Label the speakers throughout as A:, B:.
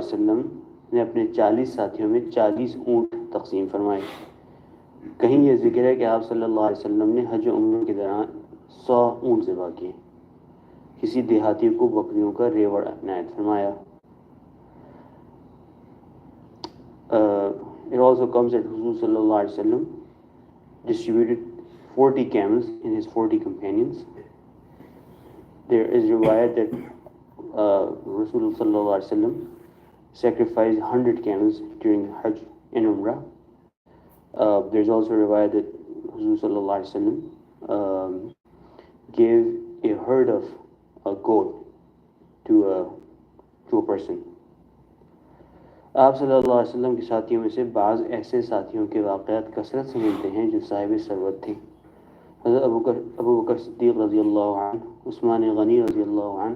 A: علیہ وسلم نے اپنے 40 ساتھیوں میں 40 اونٹ تقسیم فرمائے۔ کہیں یہ ذکر ہے کہ آپ صلی اللہ علیہ وسلم نے حج و عمرہ کے دوران 100 اونٹ ذبح کیے۔ کسی دیہاتی کو بکریوں کا ریوڑ عنایت فرمایا۔ It also comes that Huzoor sallallahu alaihi wasallam distributed 40 camels in his 40 companions. There is riwayat that Rasulullah sallallahu alaihi wasallam sacrificed 100 camels during Hajj and Umrah. There's also riwayat that Huzoor sallallahu alaihi wasallam gave a herd of a goat to a person. آپ صلی اللہ علیہ وسلم کے ساتھیوں میں سے بعض ایسے ساتھیوں کے واقعات کثرت سے ملتے ہیں جو صاحب ثروت تھے۔ حضرت ابو بکر صدیق رضی اللہ عنہ، عثمان غنی رضی اللہ عنہ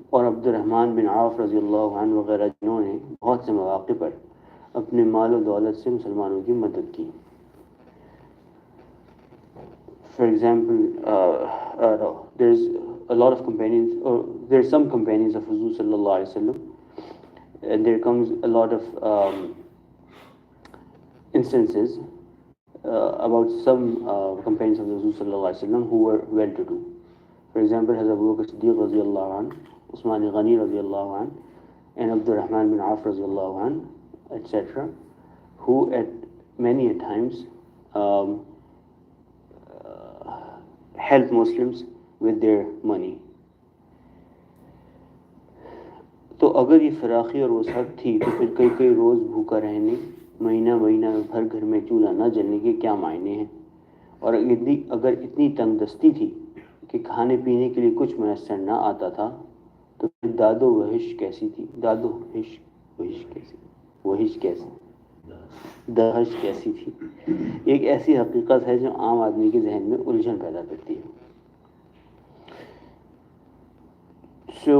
A: اور عبد الرحمن بن عوف رضی اللہ عنہ وغیرہ جنہوں نے بہت سے مواقع پر اپنے مال و دولت سے مسلمانوں کی مدد کی۔ For example, there's a lot of companions, or there's some companions of Huzoor sallallahu alaihi wasallam, and there comes a lot of instances about some companions of Rasul sallallahu alaihi wasallam who were well-to-do. For example, Hazrat Abu Bakr Siddiq radiyallahu anhu, Usman Ghani radiyallahu anhu, and Abdul Rahman bin Auf radiyallahu anhu, etc., who at many a times helped Muslims with their money. تو اگر یہ فراخی اور وسعت تھی تو پھر کئی کئی روز بھوکا رہنے، مہینہ بھر گھر میں چولہا نہ جلنے کے کیا معنی ہیں؟ اور اگر اتنی تنگ دستی تھی کہ کھانے پینے کے لیے کچھ میسر نہ آتا تھا تو پھر داد و وحش کیسی تھی؟ دہش کیسی تھی؟ ایک ایسی حقیقت ہے جو عام آدمی کے ذہن میں الجھن پیدا کرتی ہے۔ So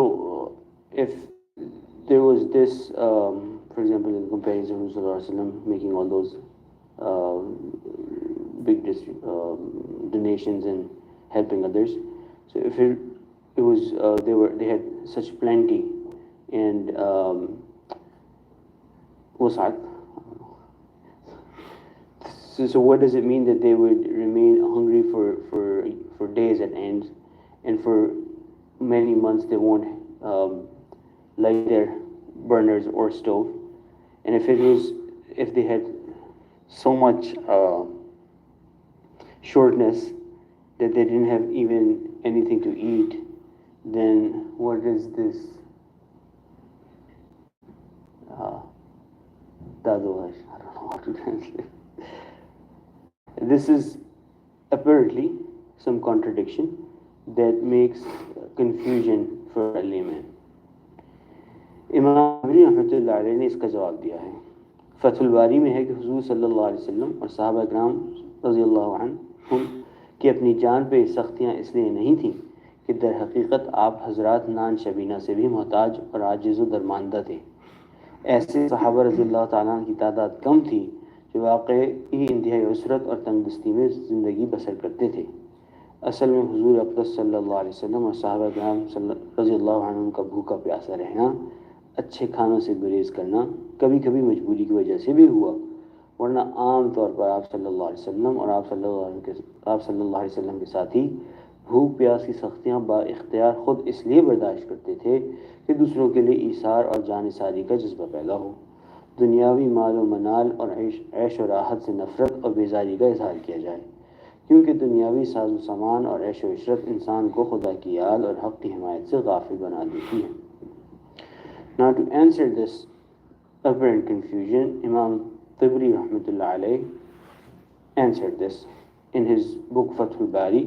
A: if there was this, for example, in comparison to Rasulullah making all those big donations and helping others, so if it was they had such plenty and wasat, so what does it mean that they would remain hungry for days at end, and for many months they won't light their burners or stove? And if they had so much shortness that they didn't have even anything to eat, then what is this dadovash? I don't know how to translate. This is apparently some contradiction that makes confusion for a layman. امام علی رحمۃ اللہ علیہ نے اس کا جواب دیا ہے۔ فتح الباری میں ہے کہ حضور صلی اللہ علیہ وسلم اور صحابہ کرام رضی اللہ عنہم کی اپنی جان پہ سختیاں اس لیے نہیں تھیں کہ در حقیقت آپ حضرات نان شبینہ سے بھی محتاج اور عاجز و درماندہ تھے۔ ایسے صحابہ رضی اللہ تعالیٰ عنہ کی تعداد کم تھی جو واقعی انتہائی عسرت اور تنگ دستی میں زندگی بسر کرتے تھے۔ اصل میں حضور اقدس صلی اللہ علیہ وسلم اور صحابہ کرام رضی اللہ عنہم کا بھوکا پیاسا رہنا، اچھے کھانوں سے گریز کرنا کبھی کبھی مجبوری کی وجہ سے بھی ہوا، ورنہ عام طور پر آپ صلی اللہ علیہ وسلم اور آپ صلی اللہ علیہ وسلم کے ساتھی بھوک پیاس کی سختیاں با اختیار خود اس لیے برداشت کرتے تھے کہ دوسروں کے لیے ایثار اور جانثاری کا جذبہ پیدا ہو، دنیاوی مال و منال اور عیش و راحت سے نفرت اور بیزاری کا اظہار کیا جائے، کیونکہ دنیاوی ساز و سامان اور عیش و عشرت انسان کو خدا کی یاد اور حق کی حمایت سے غافل بنا دیتی ہے۔ Now to answer this apparent confusion, Imam Tabari rahmatullah alayh answered this in his book Fath al-Bari.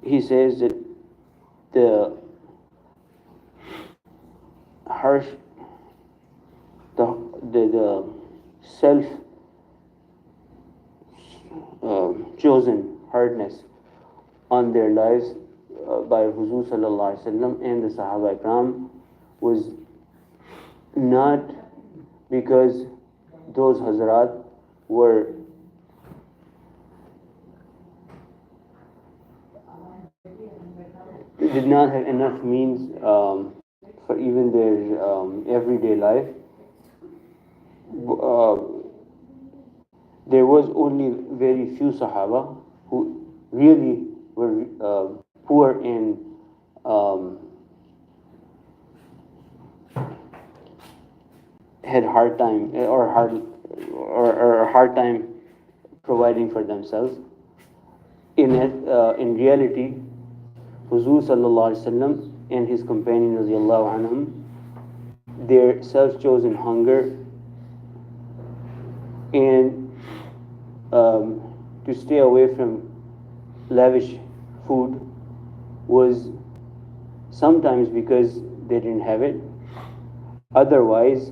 A: He says that the harsh, the self chosen hardness on their lives by Huzoor sallallahu alaihi wasallam and the Sahaba Ikram was not because those Hazrat did not have enough means for even their everyday life. There was only very few Sahaba who really were poor and had hard time or hard time providing for themselves. In reality, Huzoor sallallahu alaihi wasallam and his companions radiyallahu anhum, their self-chosen hunger and to stay away from lavish food was sometimes because they didn't have it, otherwise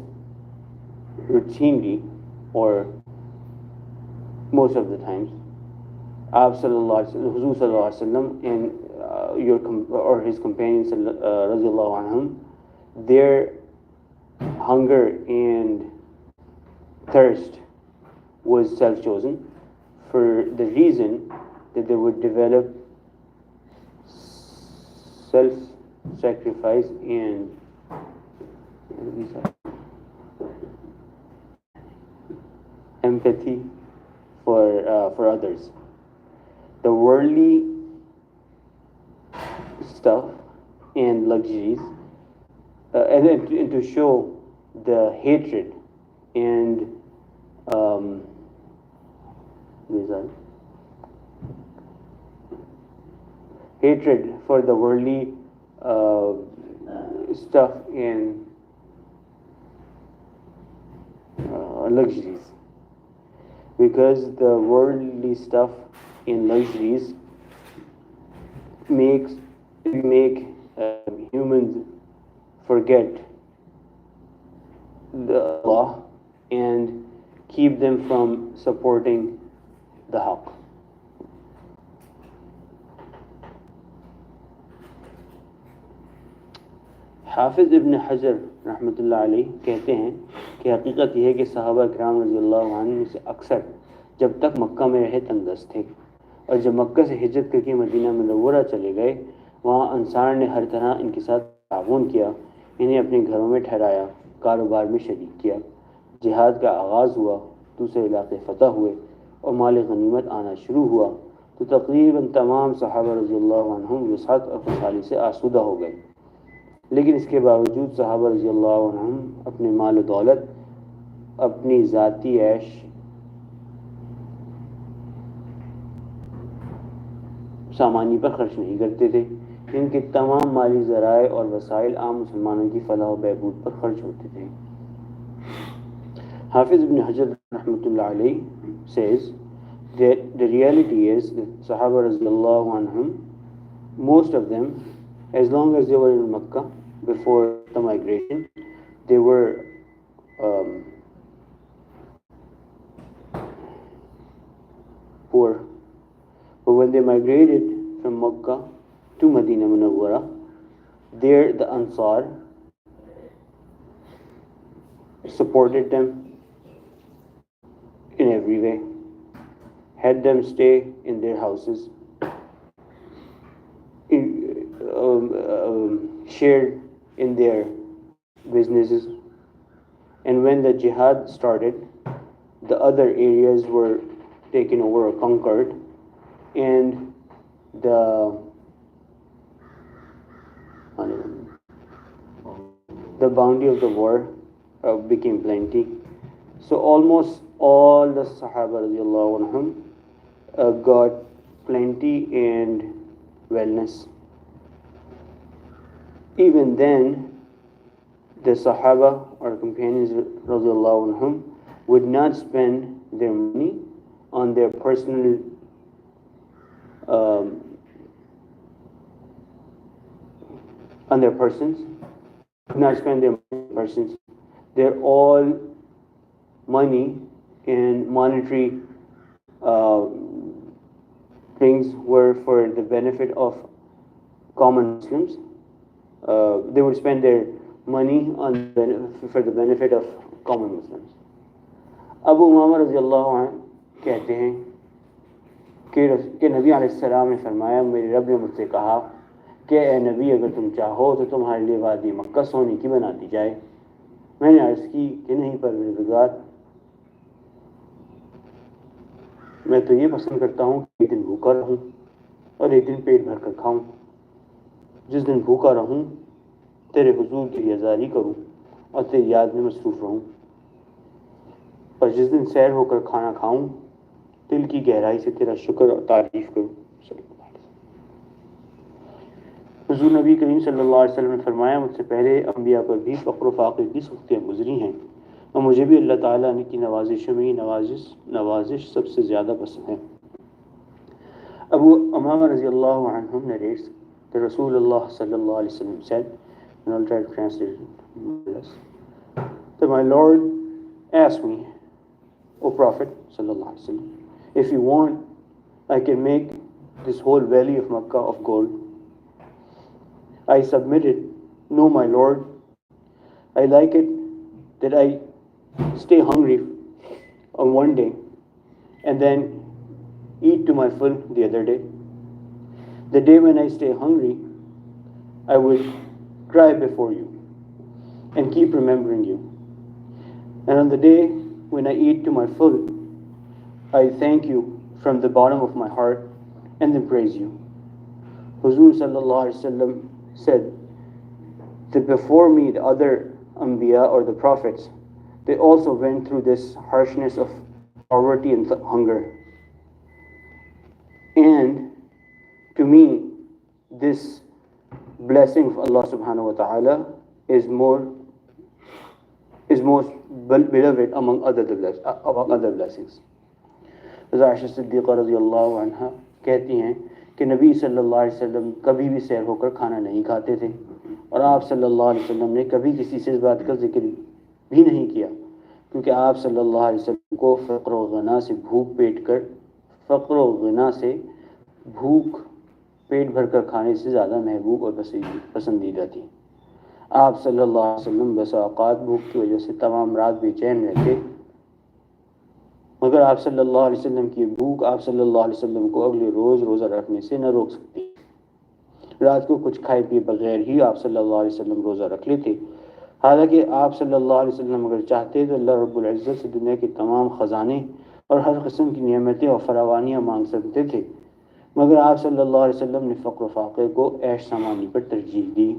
A: routinely or most of the times Huzoor sallallahu alaihi wasallam and his companions radiyallahu anhum, their hunger and thirst was self-chosen, for the reason that they would develop self-sacrifice and empathy for others. The worldly stuff and luxuries, and to show the hatred and hatred for the worldly stuff and luxuries, because the worldly stuff and luxuries make humans forget the Allah and keep them from supporting the haqq. हाफिज़ इब्न हजर रहमतुल्लाह अलैह कहते हैं कि हकीकत यह है कि सहाबा किराम रज़ियल्लाहु अन्हुम में से अक्सर जब तक मक्का में रहे तंगदस्त थे, और जब मक्का से हिजरत करके मदीना मुनव्वरा चले गए, वहाँ अंसार ने हर तरह इनके साथ ताउन किया, इन्हें अपने घरों में ठहराया, कारोबार में शरीक किया। जिहाद का आगाज़ हुआ, दूसरे इलाके फ़तह हुए और माल गनीमत आना शुरू हुआ, तो तकरीबन तमाम सहाबा रज़ियल्लाहु अन्हुम वसात और खुशहाली से आसूदा हो गए। लेकिन इसके बावजूद सहाबा रज़ियल्लाहु अन्हुम अपने माल दौलत, अपनी ज़ाती ऐश सामानी पर खर्च नहीं करते थे। इनके तमाम माली ज़राए और वसाइल आम मुसलमानों की फलाह व बहबूद पर खर्च होते थे। हाफिज़ इब्न हजर रहमतुल्लाह अलैह says that the reality is that Sahaba radiallahu anhum, most of them, as long as they were in Makkah before the migration, they were poor. But when they migrated from Makkah to Medina Munawwara, there the Ansar supported them in every way, had them stay in their houses, shared in their businesses, and when the jihad started, the other areas were taken over or conquered, and the bounty of the war became plenty. So almost all the Sahaba radiallahu anhum got plenty and wellness. Even then, the Sahaba or companions radiallahu anhum would not spend their money on their personal on their persons, would not spend their money on persons. They're all money and monetary things were for the benefit of common Muslims. They would spend their money for the benefit of common Muslims. Abu Umama रज़ियल्लाहु अन्हु कहते हैं कि नबी अलैहिस्सलाम ने फरमाया, मेरे रब ने मुझसे कहा کہ اے نبی اگر تم چاہو تو تمہارے لیے وادی مکہ سونے کی بنا دی جائے۔ میں نے عرض کی کہ نہیں پروردگار، میں تو یہ پسند کرتا ہوں کہ ایک دن بھوکا رہوں اور ایک دن پیٹ بھر کر کھاؤں۔ جس دن بھوکا رہوں تیرے حضور کی ریاضاری کروں اور تیری یاد میں مصروف رہوں، اور جس دن سیر ہو کر کھانا کھاؤں دل کی گہرائی سے تیرا شکر اور تعریف کروں۔ حضور نبی کریم صلی اللہ علیہ وسلم نے فرمایا، مجھ سے پہلے انبیاء پر بھی فقر و فاقے کی سختیاں گزری ہیں، اور مجھے بھی اللہ تعالیٰ نے کی نوازشوں میں نوازش سب سے زیادہ پسند ہے۔ ابو امامہ رضی اللہ عنہ narrates that Rasulullah sallallahu alaihi wasallam said, and I'll try to translate it more or less, that my Lord asked me, O Prophet sallallahu alaihi wasallam, if you want, I can make this whole valley of Makkah of gold. I submitted, no my Lord, I like it that I stay hungry on one day and then eat to my full the other day. The day when I stay hungry, I would cry before you and keep remembering you. And on the day when I eat to my full, I thank you from the bottom of my heart and then praise you. Huzoor sallallahu alaihi wasallam said that before me the other Anbiya or the prophets, they also went through this harshness of poverty and hunger. And to me, this blessing of Allah subhanahu wa ta'ala is most beloved among other blessings. عائشہ صدیقہ رضی اللہ عنہ کہتی ہیں کہ نبی صلی اللہ علیہ وسلم کبھی بھی سیر ہو کر کھانا نہیں کھاتے تھے، اور آپ صلی اللہ علیہ وسلم نے کبھی کسی سے اس بات کا ذکر بھی نہیں کیا، کیونکہ آپ صلی اللہ علیہ وسلم کو فقر و غنا سے بھوک پیٹ بھر کر کھانے سے زیادہ محبوب اور پسندیدہ تھی۔ آپ صلی اللہ علیہ وسلم بس اوقات بھوک کی وجہ سے تمام رات بے چین رہتے، مگر آپ صلی اللہ علیہ وسلم کی بھوک آپ صلی اللہ علیہ وسلم کو اگلے روز روزہ رکھنے سے نہ روک سکتی۔ رات کو کچھ کھائے پیے بغیر ہی آپ صلی اللہ علیہ وسلم روزہ رکھ لیتے، حالانکہ آپ صلی اللہ علیہ وسلم اگر چاہتے تو اللہ رب العزت سے دنیا کے تمام خزانے اور ہر قسم کی نعمتیں اور فراوانیاں مانگ سکتے تھے، مگر آپ صلی اللہ علیہ وسلم نے فقر و فاقے کو عیش سامانی پر ترجیح دی۔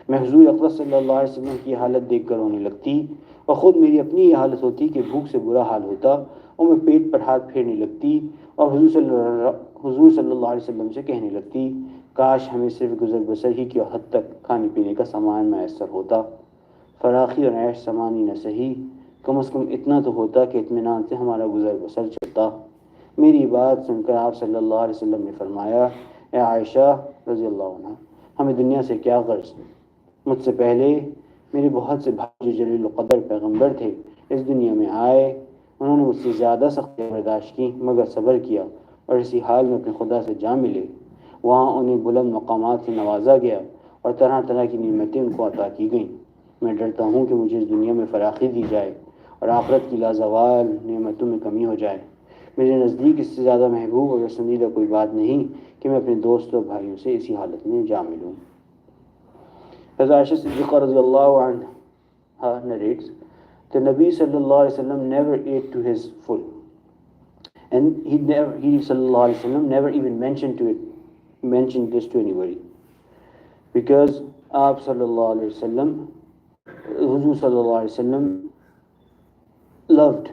A: میں حضور اقدس صلی اللہ علیہ وسلم کی حالت دیکھ کر رونے لگتی، اور خود میری اپنی یہ حالت ہوتی کہ بھوک سے برا حال ہوتا، اور میں پیٹ پر ہاتھ پھیرنے لگتی اور حضور صلی اللہ علیہ وسلم سے کہنے لگتی، کاش ہمیں صرف گزر بسر ہی کی حد تک کھانے پینے کا سامان میسر ہوتا، فراخی اور عیش سامانی نہ صحیح، کم از کم اتنا تو ہوتا کہ اطمینان سے ہمارا گزر بسر چلتا۔ میری بات سن کر آپ صلی اللہ علیہ وسلم نے فرمایا، اے عائشہ رضی اللہ عنہ، ہمیں دنیا سے کیا غرض؟ مجھ سے پہلے میرے بہت سے بھائی جو جلیل القدر پیغمبر تھے اس دنیا میں آئے، انہوں نے مجھ سے زیادہ سختیاں برداشت کی مگر صبر کیا، اور اسی حال میں اپنے خدا سے جا ملے۔ وہاں انہیں بلند مقامات سے نوازا گیا اور طرح طرح کی نعمتیں ان کو عطا کی گئیں۔ میں ڈرتا ہوں کہ مجھے اس دنیا میں فراخی دی جائے اور آخرت کی لازوال نعمتوں میں کمی ہو جائے۔ میرے نزدیک اس سے زیادہ محبوب اور پسندیدہ کوئی بات نہیں کہ میں اپنے دوستوں اور بھائیوں سے اسی حالت میں جا ملوں۔ حضرت عائشہ صدیقہ رضی اللہ عنہ narrates the Nabi sallallahu alaihi wasallam never ate to his full, and he sallallahu alaihi wasallam never even mentioned this to anybody, because آپ صلی اللہ علیہ وسلم حضور صلی اللہ علیہ وسلم loved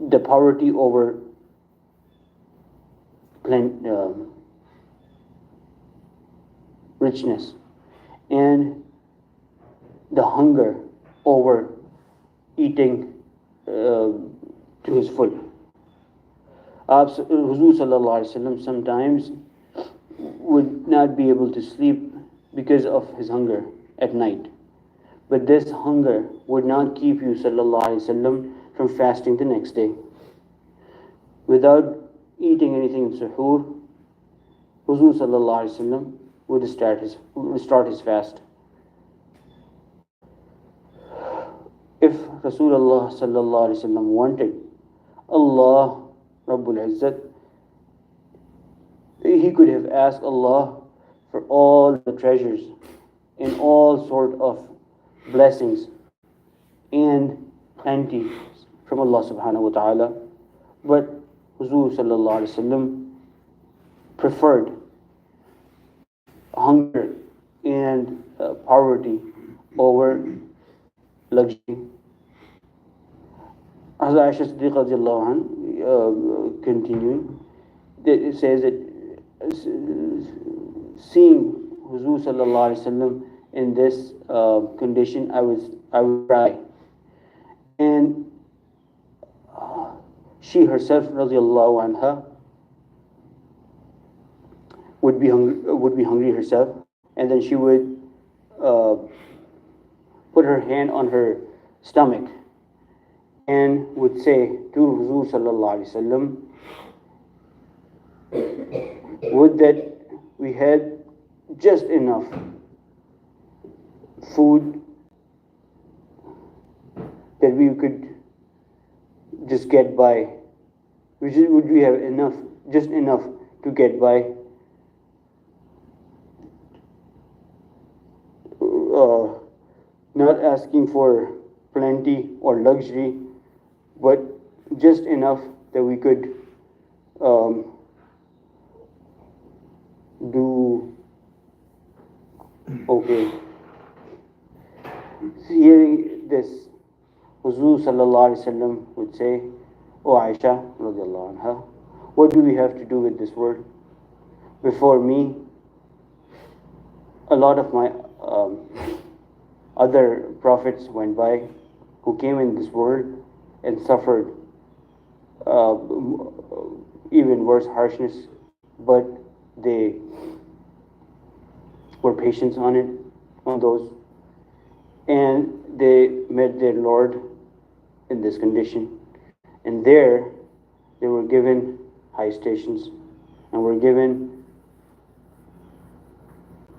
A: the poverty over richness and the hunger over eating to his full. Huzoor sallallahu alaihi wasallam sometimes would not be able to sleep because of his hunger at night, but this hunger would not keep you sallallahu alaihi wasallam from fasting the next day. Without eating anything in suhoor, Huzoor sallallahu alaihi wasallam would start his fast. If Rasulullah sallallahu alaihi wasallam wanted, Allah Rabbul Izzat, he could have asked Allah for all the treasures and all sort of blessings and plenty from Allah subhanahu wa ta'ala, but Huzoor sallallahu alaihi wasallam preferred hunger and poverty over luxury. Hazrat Aisha Siddiqa radiallahu anha, continuing, it says that seeing Huzoor sallallahu alaihi wasallam in this condition, I would cry, and she herself radiallahu anha would be hungry herself, and then she would put her hand on her stomach and would say to Huzoor sallallahu alaihi wasallam, would that we had just enough food that we could just get by. Would we have enough, just enough to get by? Not asking for plenty or luxury, but just enough that we could do okay. Hearing this, Huzoor sallallahu alaihi wasallam would say, "O Aisha radiallahu anha, what do we have to do with this word? Before me, a lot of my other prophets went by who came in this world and suffered even worse harshness, but they were patient on those, and they met their Lord in this condition, and there they were given high stations and were given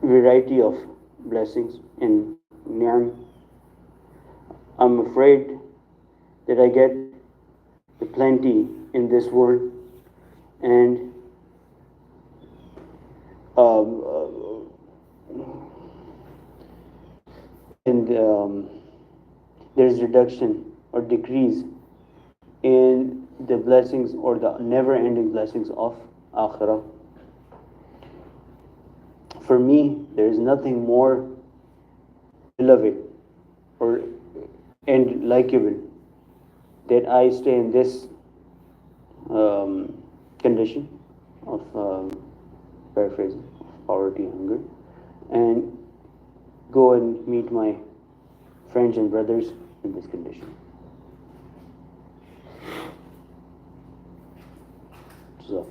A: variety of blessings and ni'am. I'm afraid that I get the plenty in this world, and there's reduction or decrease in the blessings or the never-ending blessings of Akhirah. For me, there is nothing more beloved or and likeable that I stay in this condition of paraphrasing, of poverty, hunger, and go and meet my friends and brothers in this condition. So